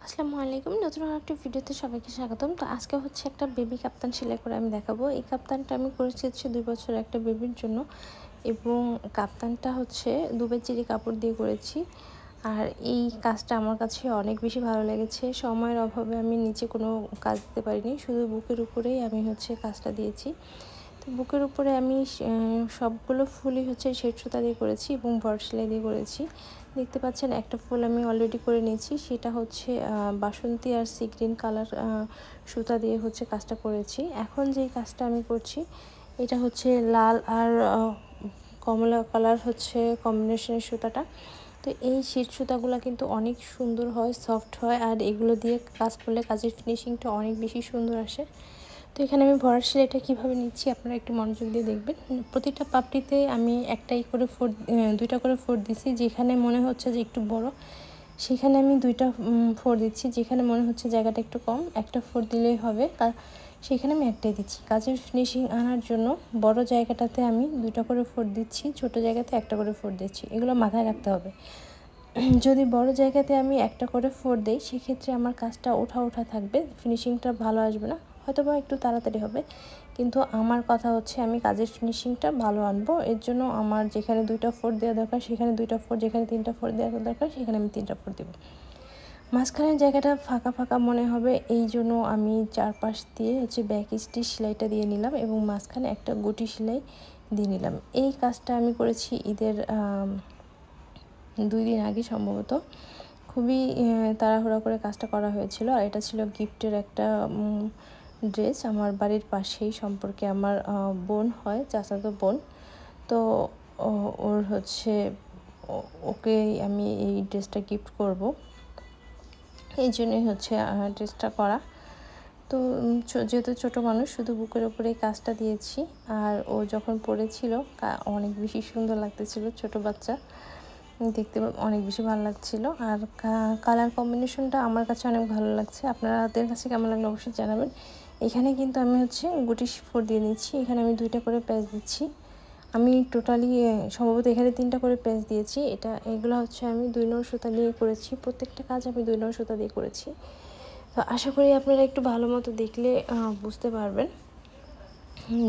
আসসালামু আলাইকুম। নতুন আরেকটা ভিডিওতে সবাইকে স্বাগতম। তো আজকে হচ্ছে একটা বেবি কাপ্তান সেলাই করে আমি দেখাবো। এই কাপ্তানটা আমি করেছি হচ্ছে ২ বছরের একটা বেবির জন্য এবং কাপ্তানটা হচ্ছে দুবাই চেরি কাপড় দিয়ে করেছি। আর এই কাজটা আমার কাছে অনেক বেশি ভালো লেগেছে। সময়ের অভাবে আমি নিচে কোনো কাজ দিতে পারিনি। শুধু বুকের উপরেই আমি হচ্ছে কাজটা দিয়েছি। তো বুকের উপরে আমি সবগুলো ফুলই হচ্ছে শ্বেত সুতা দিয়ে করেছি এবং ভর সেলাই দিয়ে করেছি। দেখতে পাচ্ছেন একটা ফুল আমি অলরেডি করে নিয়েছি, সেটা হচ্ছে বাসন্তী আর সি গ্রিন কালার সুতা দিয়ে হচ্ছে কাজটা করেছি। এখন যেই কাজটা আমি করছি এটা হচ্ছে লাল আর কমলা কালার হচ্ছে কম্বিনেশনের সুতাটা। তো এই শীট সুতাগুলো কিন্তু অনেক সুন্দর হয়, সফট হয়, আর এগুলো দিয়ে কাজ করলে কাজের ফিনিশিংটা অনেক বেশি সুন্দর আসে। তো এখানে আমি ভরাট সেলাইটা কীভাবে নিচ্ছি আপনারা একটু মনোযোগ দিয়ে দেখবেন। প্রতিটা পাপড়িতে আমি দুইটা করে ফোর দিচ্ছি। যেখানে মনে হচ্ছে যে একটু বড় সেখানে আমি দুইটা ফোর দিচ্ছি, যেখানে মনে হচ্ছে জায়গাটা একটু কম একটা ফোর দিলেই হবে, সেখানে আমি একটাই দিচ্ছি। কাজের ফিনিশিং আনার জন্য বড় জায়গাটাতে আমি দুইটা করে ফোর দিচ্ছি, ছোট জায়গাতে একটা করে ফোর দিচ্ছি। এগুলো মাথায় রাখতে হবে। যদি বড় জায়গাতে আমি একটা করে ফোর দিই সেক্ষেত্রে আমার কাজটা ওঠা থাকবে, ফিনিশিংটা ভালো আসবে না, হয়তো বা একটু তাড়াতাড়ি হবে, কিন্তু আমার কথা হচ্ছে আমি কাজের ফিনিশিংটা ভালো আনবো। এর জন্য আমার যেখানে দুইটা ফোর দেওয়া দরকার সেখানে দুইটা ফোর, যেখানে তিনটা ফোর দেওয়া দরকার সেখানে আমি তিনটা ফোর দেবো। মাঝখানের জায়গাটা ফাঁকা ফাঁকা মনে হবে, এই জন্য আমি চারপাশ দিয়ে হচ্ছে ব্যাক স্টিচ সেলাইটা দিয়ে নিলাম এবং মাঝখানে একটা গুটি সেলাই দিয়ে নিলাম। এই কাজটা আমি করেছি ঈদের 2 দিন আগে সম্ভবত। খুবই তাড়াহুড়া করে কাজটা করা হয়েছিল। আর এটা ছিল গিফটের একটা ড্রেস, আমার বাড়ির পাশেই সম্পর্কে আমার বোন হয়, চাচাতো বোন। তো ওর হচ্ছে ওকে আমি এই ড্রেসটা গিফট করব, এই জন্যই হচ্ছে ড্রেসটা করা। তো যেহেতু ছোটো মানুষ, শুধু বুকের ওপরে কাজটা দিয়েছি। আর ও যখন পরেছিল অনেক বেশি সুন্দর লাগতেছিল, ছোট বাচ্চা, দেখতে অনেক বেশি ভালো লাগছিল। আর কালার কম্বিনেশনটা আমার কাছে অনেক ভালো লাগছে। আপনাদের কাছে কেমন লাগলো অবশ্যই জানাবেন। এখানে কিন্তু আমি হচ্ছে গুটি ফোর দিয়ে নিচ্ছি, এখানে আমি দুইটা করে প্যাচ দিচ্ছি। আমি টোটালি সম্ভবত এখানে 3টা করে প্যাচ দিয়েছি। এগুলো হচ্ছে আমি 2 নং সুতা দিয়ে করেছি, প্রত্যেকটা কাজ আমি 2 নং সুতা দিয়ে করেছি। তো আশা করি আপনারা একটু ভালো মতো দেখলে বুঝতে পারবেন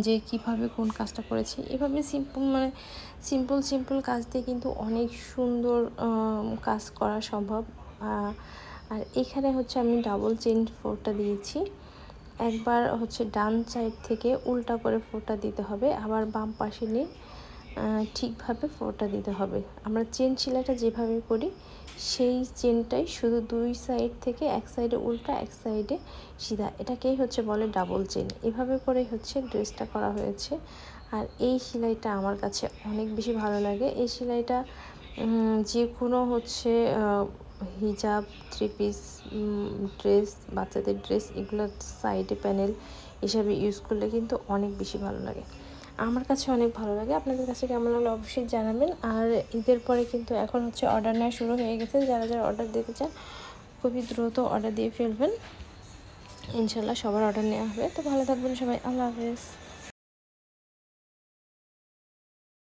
যে কিভাবে কোন কাজটা করেছি। এভাবে সিম্পল কাজ দিয়ে কিন্তু অনেক সুন্দর কাজ করা সম্ভব। আর এখানে হচ্ছে আমি ডাবল চেইন ফোরটা দিয়েছি। একবার হচ্ছে ডান সাইড থেকে উল্টা করে ফোরটা দিতে হবে, আবার বাম পাশে নিয়ে ঠিকভাবে ফোরটা দিতে হবে। আমরা চেন সেলাইটা যেভাবে করি সেই চেনটাই, শুধু 2 সাইড থেকে এক সাইডে উল্টা এক সাইডে সিধা, এটাকেই হচ্ছে বলে ডাবল চেন। এভাবে করে হচ্ছে ড্রেসটা করা হয়েছে। আর এই সেলাইটা আমার কাছে অনেক বেশি ভালো লাগে। এই সেলাইটা যে কোনো হচ্ছে হিজাব, 3 পিস ড্রেস, বাচ্চাদের ড্রেস, এগুলো সাইডে প্যানেল হিসাবে ইউজ করলে কিন্তু অনেক বেশি ভালো লাগে। আমার কাছে অনেক ভালো লাগে। আপনাদের কাছে কেমন লাগলো অবশ্যই জানাবেন। আর ঈদের পরে কিন্তু এখন হচ্ছে অর্ডার নেওয়া শুরু হয়ে গেছে। যারা অর্ডার দিতে চান খুবই দ্রুত অর্ডার দিয়ে ফেলবেন, ইনশাল্লাহ সবার অর্ডার নেওয়া হবে। তো ভালো থাকবেন সবাই, আল্লাহ হাফেজ।